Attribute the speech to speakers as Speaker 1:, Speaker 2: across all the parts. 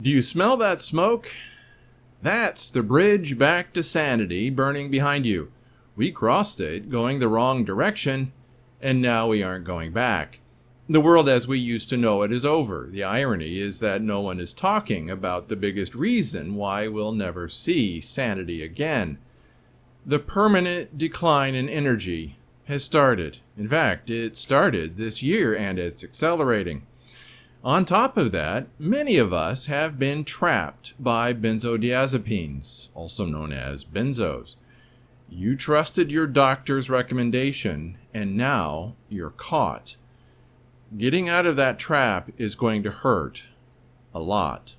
Speaker 1: Do you smell that smoke? That's the bridge back to sanity burning behind you. We crossed it, going the wrong direction, and now we aren't going back. The world as we used to know it is over. The irony is that no one is talking about the biggest reason why we'll never see sanity again. The permanent decline in energy has started. In fact, it started this year and it's accelerating. On top of that, many of us have been trapped by benzodiazepines, also known as benzos. You trusted your doctor's recommendation, and now you're caught. Getting out of that trap is going to hurt a lot.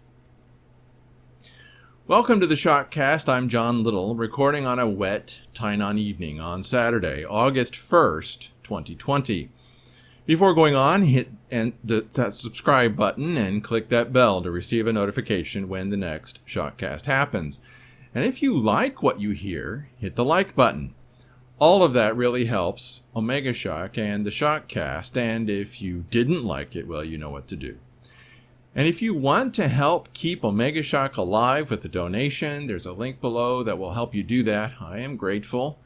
Speaker 1: Welcome to the Shotcast. I'm John Little, recording on a wet Tynon evening on Saturday, August 1st, 2020. Before going on, hit that subscribe button and click that bell to receive a notification when the next Shotcast happens. And if you like what you hear, hit the like button. All of that really helps Omega Shock and the Shotcast, and if you didn't like it, well, you know what to do. And if you want to help keep Omega Shock alive with a donation, there's a link below that will help you do that. I am grateful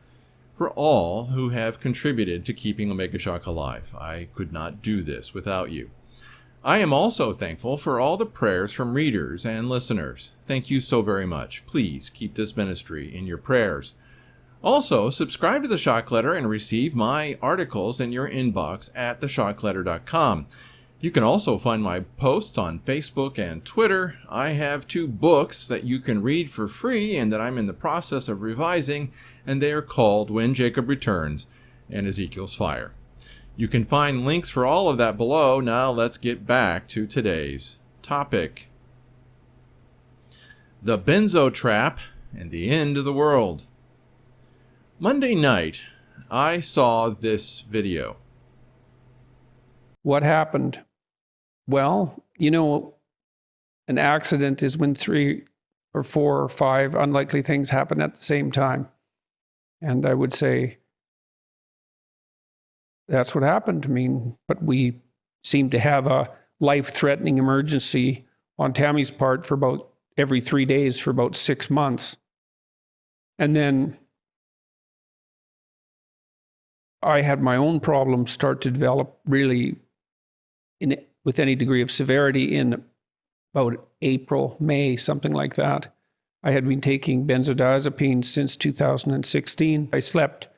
Speaker 1: for all who have contributed to keeping Omega Shock alive. I could not do this without you. I am also thankful for all the prayers from readers and listeners. Thank you so very much. Please keep this ministry in your prayers. Also, subscribe to the Shock Letter and receive my articles in your inbox at theshockletter.com. You can also find my posts on Facebook and Twitter. I have 2 books that you can read for free and that I'm in the process of revising, and they are called When Jacob Returns and Ezekiel's Fire. You can find links for all of that below. Now let's get back to today's topic. The Benzo Trap and the End of the World. Monday night, I saw this video.
Speaker 2: What happened? Well, an accident is when 3 or 4 or 5 unlikely things happen at the same time. And I would say that's what happened. But we seemed to have a life-threatening emergency on Tammy's part for about every 3 days for about 6 months. And then I had my own problems start to develop really with any degree of severity in about April, May, something like that. I had been taking benzodiazepines since 2016. I slept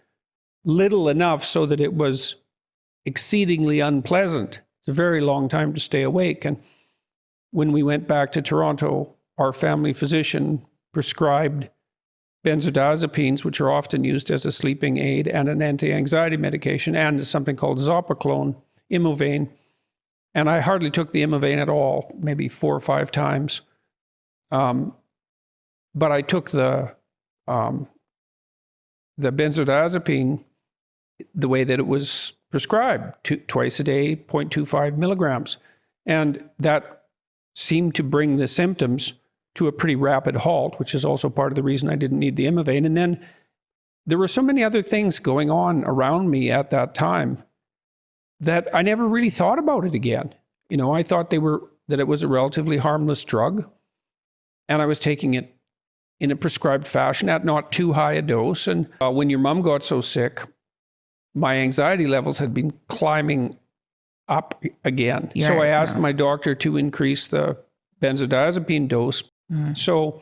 Speaker 2: little enough so that it was exceedingly unpleasant. It's a very long time to stay awake. And when we went back to Toronto, our family physician prescribed benzodiazepines, which are often used as a sleeping aid and an anti-anxiety medication, and something called Zopiclone, Imovane. And I hardly took the Imovane at all, maybe 4 or 5 times. But I took the benzodiazepine the way that it was prescribed, twice a day, 0.25 milligrams. And that seemed to bring the symptoms to a pretty rapid halt, which is also part of the reason I didn't need the Imovane. And then there were so many other things going on around me at that time that I never really thought about it again. I thought that it was a relatively harmless drug, and I was taking it in a prescribed fashion at not too high a dose. And when your mom got so sick, my anxiety levels had been climbing up again. So I asked my doctor to increase the benzodiazepine dose. So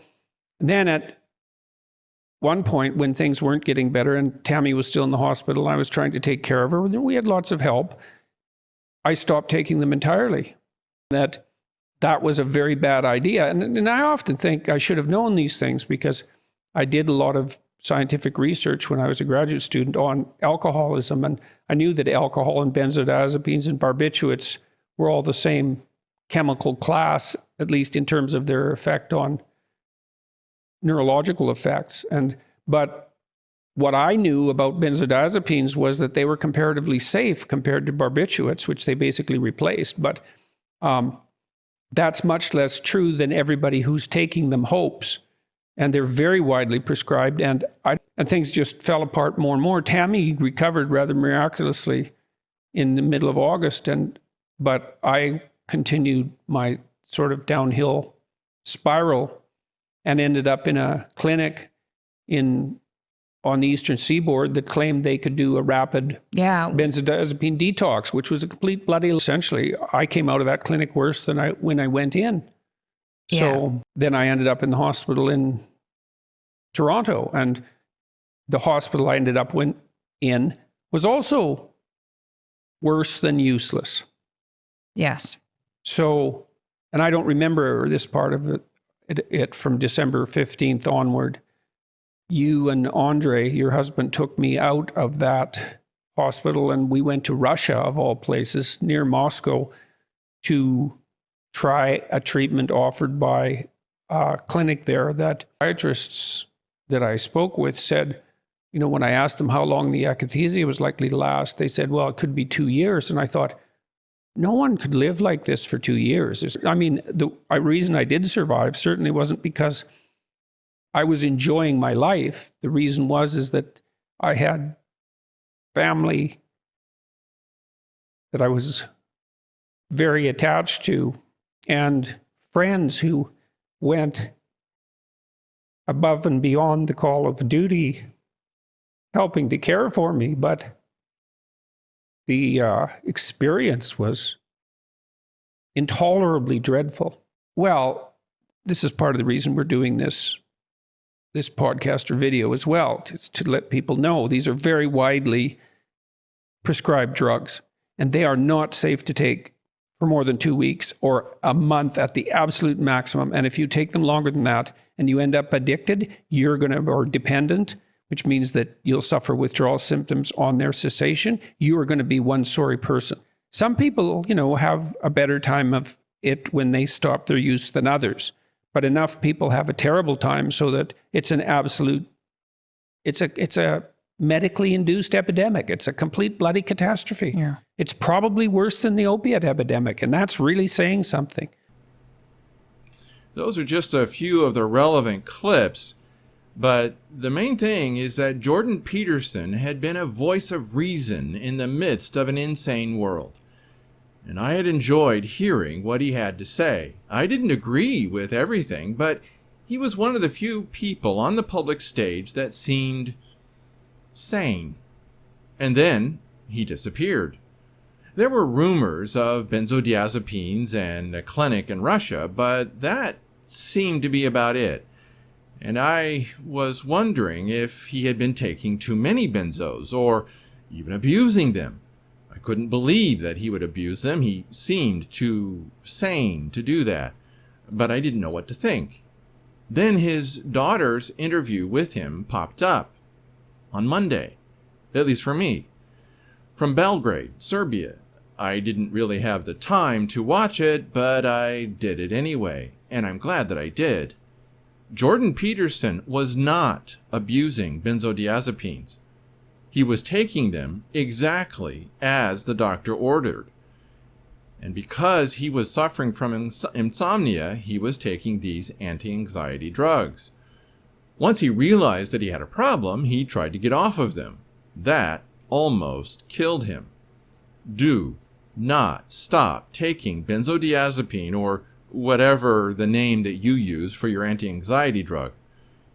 Speaker 2: then at one point when things weren't getting better and Tammy was still in the hospital and I was trying to take care of her, we had lots of help, I stopped taking them entirely. That was a very bad idea. And I often think I should have known these things because I did a lot of scientific research when I was a graduate student on alcoholism. And I knew that alcohol and benzodiazepines and barbiturates were all the same chemical class, at least in terms of their effect on neurological effects. But what I knew about benzodiazepines was that they were comparatively safe compared to barbiturates, which they basically replaced. But that's much less true than everybody who's taking them hopes. And they're very widely prescribed. And things just fell apart more and more. Tammy recovered rather miraculously in the middle of August. But I continued my sort of downhill spiral and ended up in a clinic on the Eastern Seaboard that claimed they could do a rapid benzodiazepine detox, which was a complete bloody. Essentially, I came out of that clinic worse than when I went in. So then I ended up in the hospital in Toronto, and the hospital I ended up in was also worse than useless.
Speaker 3: Yes.
Speaker 2: So, and I don't remember this part of it from December 15th onward. You and Andre, your husband, took me out of that hospital, and we went to Russia, of all places, near Moscow, to try a treatment offered by a clinic there that psychiatrists that I spoke with said, when I asked them how long the akathisia was likely to last, they said, well, it could be 2 years. And I thought, no one could live like this for 2 years. I mean, the reason I did survive certainly wasn't because I was enjoying my life. The reason is that I had family that I was very attached to and friends who went above and beyond the call of duty, helping to care for me. But the experience was intolerably dreadful. Well, this is part of the reason we're doing this podcast or video as well, to let people know these are very widely prescribed drugs, and they are not safe to take for more than 2 weeks or a month at the absolute maximum. And if you take them longer than that and you end up addicted, or dependent, which means that you'll suffer withdrawal symptoms on their cessation, you are going to be one sorry person. Some people, have a better time of it when they stop their use than others. But enough people have a terrible time so that it's a medically induced epidemic. It's a complete bloody catastrophe.
Speaker 3: Yeah.
Speaker 2: It's probably worse than the opiate epidemic, and that's really saying something.
Speaker 1: Those are just a few of the relevant clips, but the main thing is that Jordan Peterson had been a voice of reason in the midst of an insane world. And I had enjoyed hearing what he had to say. I didn't agree with everything, but he was one of the few people on the public stage that seemed sane. And then he disappeared. There were rumors of benzodiazepines and a clinic in Russia, but that seemed to be about it. And I was wondering if he had been taking too many benzos or even abusing them. I couldn't believe that he would abuse them. He seemed too sane to do that, but I didn't know what to think. Then his daughter's interview with him popped up on Monday, at least for me, from Belgrade, Serbia. I didn't really have the time to watch it, but I did it anyway, and I'm glad that I did. Jordan Peterson was not abusing benzodiazepines. He was taking them exactly as the doctor ordered. And because he was suffering from insomnia, he was taking these anti-anxiety drugs. Once he realized that he had a problem, he tried to get off of them. That almost killed him. Do not stop taking benzodiazepine or whatever the name that you use for your anti-anxiety drug.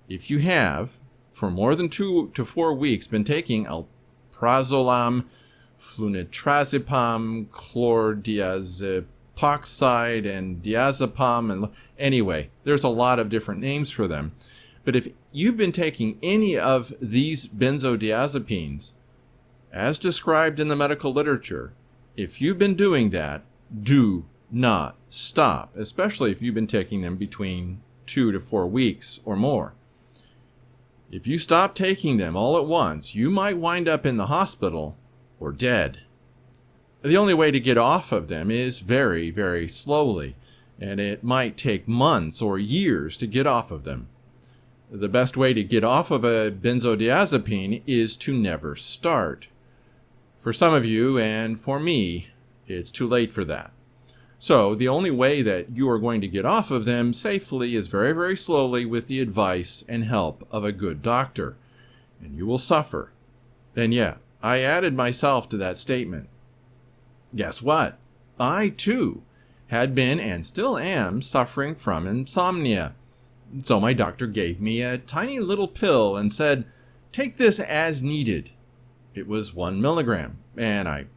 Speaker 1: If you have, for more than 2 to 4 weeks, been taking alprazolam, flunitrazepam, chlordiazepoxide, and diazepam, and anyway, there's a lot of different names for them. But if you've been taking any of these benzodiazepines, as described in the medical literature, if you've been doing that, do not stop, especially if you've been taking them between 2 to 4 weeks or more. If you stop taking them all at once, you might wind up in the hospital or dead. The only way to get off of them is very, very slowly, and it might take months or years to get off of them. The best way to get off of a benzodiazepine is to never start. For some of you, and for me, it's too late for that. So the only way that you are going to get off of them safely is very, very slowly with the advice and help of a good doctor. And you will suffer. And yeah, I added myself to that statement. Guess what? I too had been and still am suffering from insomnia. So my doctor gave me a tiny little pill and said, take this as needed. It was 1 milligram, and I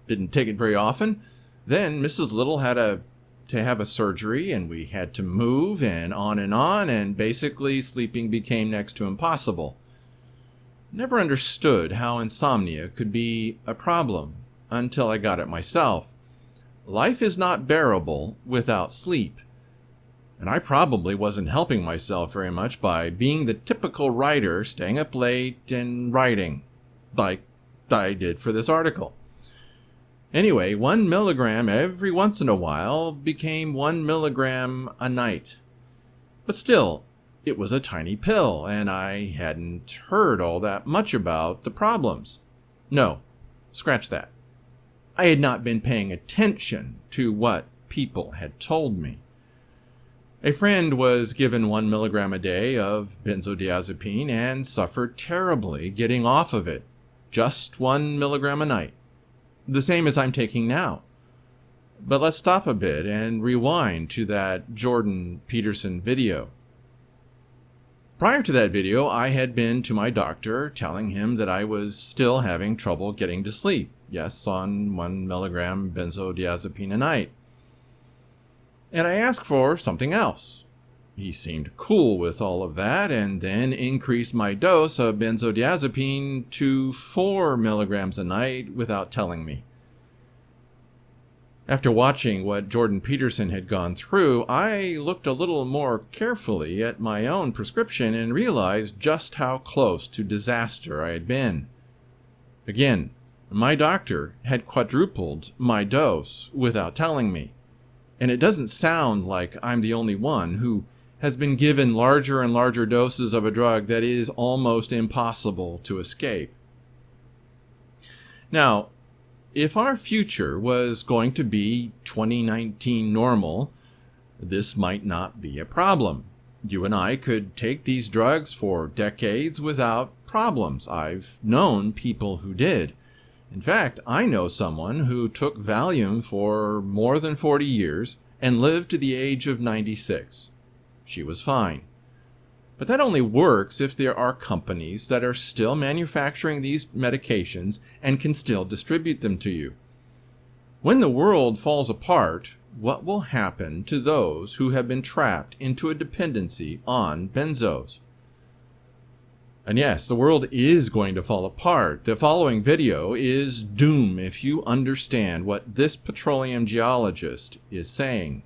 Speaker 1: didn't take it very often. Then Mrs. Little had to have a surgery, and we had to move, and on, and basically sleeping became next to impossible. Never understood how insomnia could be a problem until I got it myself. Life is not bearable without sleep. And I probably wasn't helping myself very much by being the typical writer, staying up late and writing, like I did for this article. Anyway, 1 milligram every once in a while became 1 milligram a night. But still, it was a tiny pill, and I hadn't heard all that much about the problems. No, scratch that. I had not been paying attention to what people had told me. A friend was given 1 milligram a day of benzodiazepine and suffered terribly getting off of it. Just 1 milligram a night. The same as I'm taking now. But let's stop a bit and rewind to that Jordan Peterson video. Prior to that video, I had been to my doctor telling him that I was still having trouble getting to sleep. Yes, on 1 milligram benzodiazepine a night. And I asked for something else. He seemed cool with all of that and then increased my dose of benzodiazepine to 4 milligrams a night without telling me. After watching what Jordan Peterson had gone through, I looked a little more carefully at my own prescription and realized just how close to disaster I had been. Again, my doctor had quadrupled my dose without telling me. And it doesn't sound like I'm the only one who has been given larger and larger doses of a drug that is almost impossible to escape. Now, if our future was going to be 2019 normal, this might not be a problem. You and I could take these drugs for decades without problems. I've known people who did. In fact, I know someone who took Valium for more than 40 years and lived to the age of 96. She was fine. But that only works if there are companies that are still manufacturing these medications and can still distribute them to you. When the world falls apart, what will happen to those who have been trapped into a dependency on benzos? And yes, the world is going to fall apart. The following video is doom if you understand what this petroleum geologist is saying.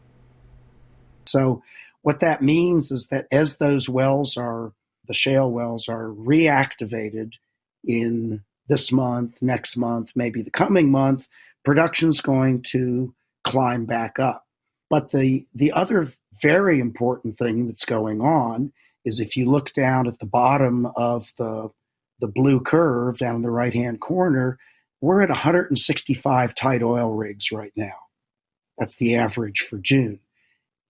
Speaker 3: So what that means is that as those wells are, the shale wells are reactivated in this month, next month, maybe the coming month, production's going to climb back up. But the other very important thing that's going on is if you look down at the bottom of the blue curve down in the right-hand corner, we're at 165 tight oil rigs right now. That's the average for June.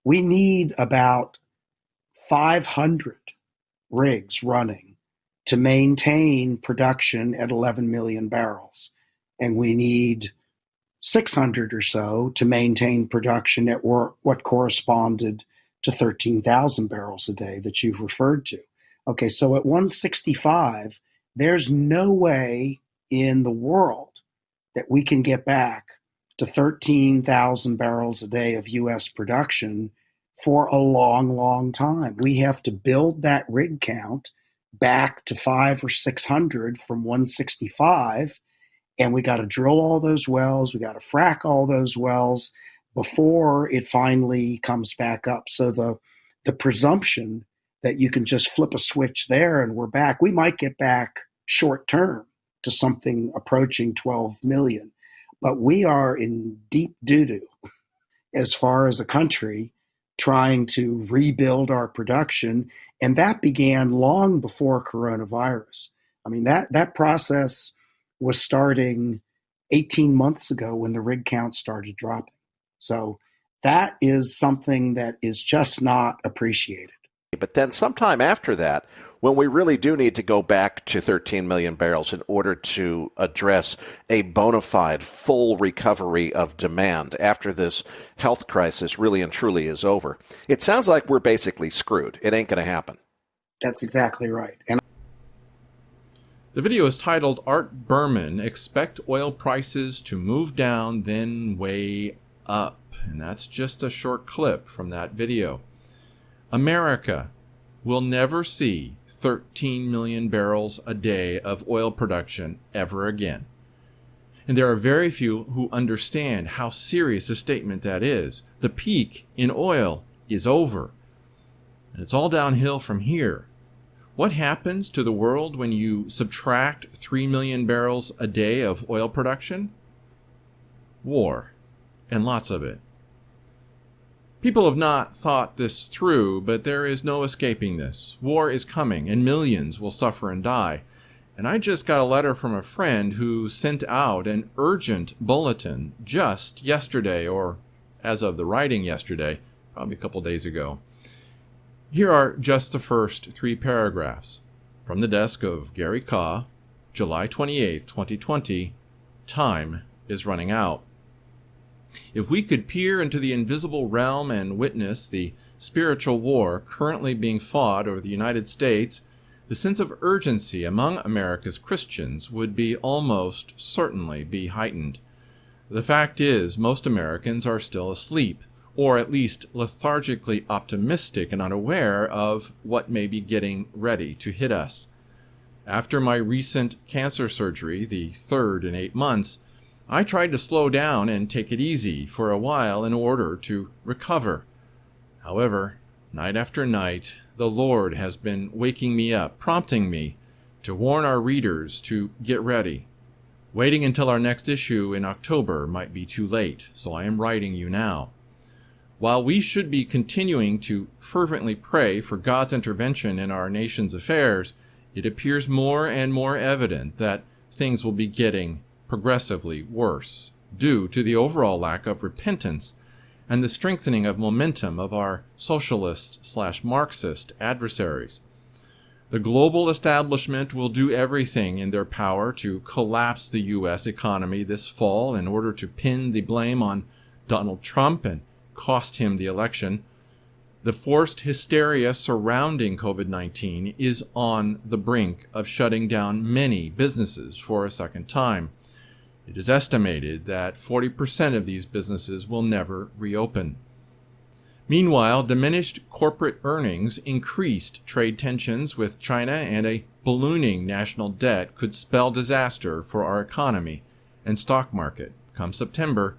Speaker 3: We need about 500 rigs running to maintain production at 11 million barrels. And we need 600 or so to maintain production at what corresponded to 13,000 barrels a day that you've referred to. Okay, so at 165, there's no way in the world that we can get back to 13,000 barrels a day of U.S. production for a long, long time. We have to build that rig count back to 500 or 600 from 165, and we got to drill all those wells, we got to frack all those wells before it finally comes back up. So the presumption that you can just flip a switch there and we're back, we might get back short term to something approaching 12 million. But we are in deep doo-doo as far as a country trying to rebuild our production. And that began long before coronavirus. I mean, that process was starting 18 months ago when the rig count started dropping. So that is something that is just not appreciated.
Speaker 4: But then sometime after that, when we really do need to go back to 13 million barrels in order to address a bona fide full recovery of demand after this health crisis really and truly is over, it sounds like we're basically screwed. It ain't going to happen.
Speaker 3: That's exactly right. And
Speaker 1: the video is titled Art Berman, Expect Oil Prices to Move Down, Then Way Up. And that's just a short clip from that video. America will never see 13 million barrels a day of oil production ever again. And there are very few who understand how serious a statement that is. The peak in oil is over. And it's all downhill from here. What happens to the world when you subtract 3 million barrels a day of oil production? War, and lots of it. People have not thought this through, but there is no escaping this. War is coming, and millions will suffer and die. And I just got a letter from a friend who sent out an urgent bulletin just yesterday, or as of the writing yesterday, probably a couple days ago. Here are just the first 3 paragraphs. From the desk of Gary Kaw, July 28, 2020, time is running out. If we could peer into the invisible realm and witness the spiritual war currently being fought over the United States, the sense of urgency among America's Christians would be almost certainly be heightened. The fact is, most Americans are still asleep, or at least lethargically optimistic and unaware of what may be getting ready to hit us. After my recent cancer surgery, the 3rd in 8 months, I tried to slow down and take it easy for a while in order to recover. However, night after night, the Lord has been waking me up, prompting me to warn our readers to get ready. Waiting until our next issue in October might be too late, so I am writing you now. While we should be continuing to fervently pray for God's intervention in our nation's affairs, it appears more and more evident that things will be getting progressively worse due to the overall lack of repentance and the strengthening of momentum of our socialist/Marxist adversaries. The global establishment will do everything in their power to collapse the U.S. economy this fall in order to pin the blame on Donald Trump and cost him the election. The forced hysteria surrounding COVID-19 is on the brink of shutting down many businesses for a second time. It is estimated that 40% of these businesses will never reopen. Meanwhile, diminished corporate earnings, increased trade tensions with China, and a ballooning national debt could spell disaster for our economy and stock market come September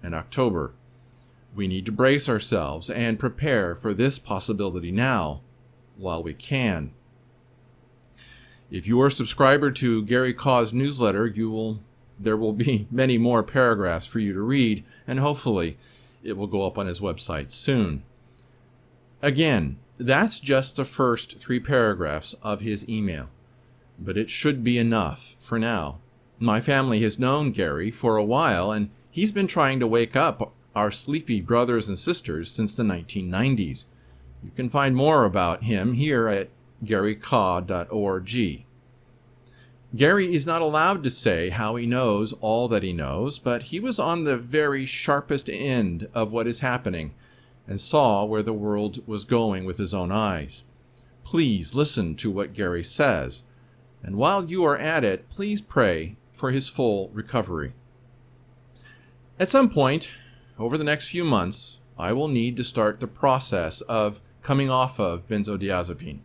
Speaker 1: and October. We need to brace ourselves and prepare for this possibility now, while we can. If you are a subscriber to Gary Kaw's newsletter, there will be many more paragraphs for you to read, and hopefully it will go up on his website soon. Again, that's just the first 3 paragraphs of his email, but it should be enough for now. My family has known Gary for a while, and he's been trying to wake up our sleepy brothers and sisters since the 1990s. You can find more about him here at garykaw.org. Gary is not allowed to say how he knows all that he knows, but he was on the very sharpest end of what is happening and saw where the world was going with his own eyes. Please listen to what Gary says, and while you are at it, please pray for his full recovery. At some point, over the next few months, I will need to start the process of coming off of benzodiazepine.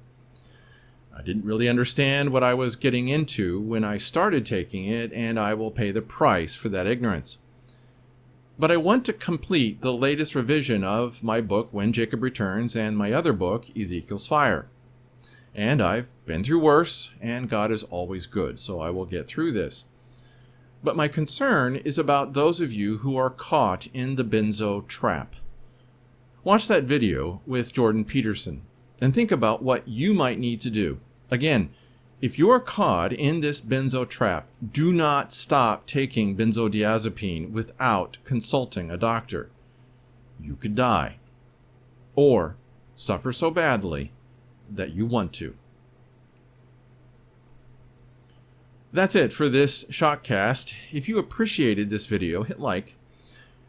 Speaker 1: I didn't really understand what I was getting into when I started taking it, and I will pay the price for that ignorance. But I want to complete the latest revision of my book, When Jacob Returns, and my other book, Ezekiel's Fire. And I've been through worse, and God is always good, so I will get through this. But my concern is about those of you who are caught in the benzo trap. Watch that video with Jordan Peterson and think about what you might need to do. Again, if you are caught in this benzo trap, do not stop taking benzodiazepine without consulting a doctor. You could die. Or suffer so badly that you want to. That's it for this Shockcast. If you appreciated this video, hit like,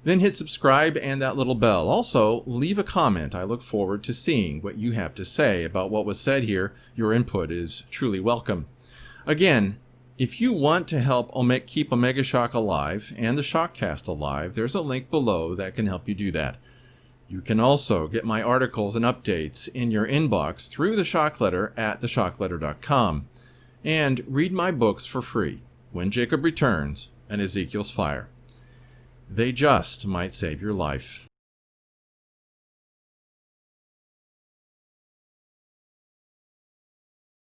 Speaker 1: then hit subscribe and that little bell. Also, leave a comment. I look forward to seeing what you have to say about what was said here. Your input is truly welcome. Again, if you want to help keep Omega Shock alive and the Shockcast alive, there's a link below that can help you do that. You can also get my articles and updates in your inbox through the Shock Letter at theshockletter.com. And read my books for free, When Jacob Returns and Ezekiel's Fire. They just might save your life.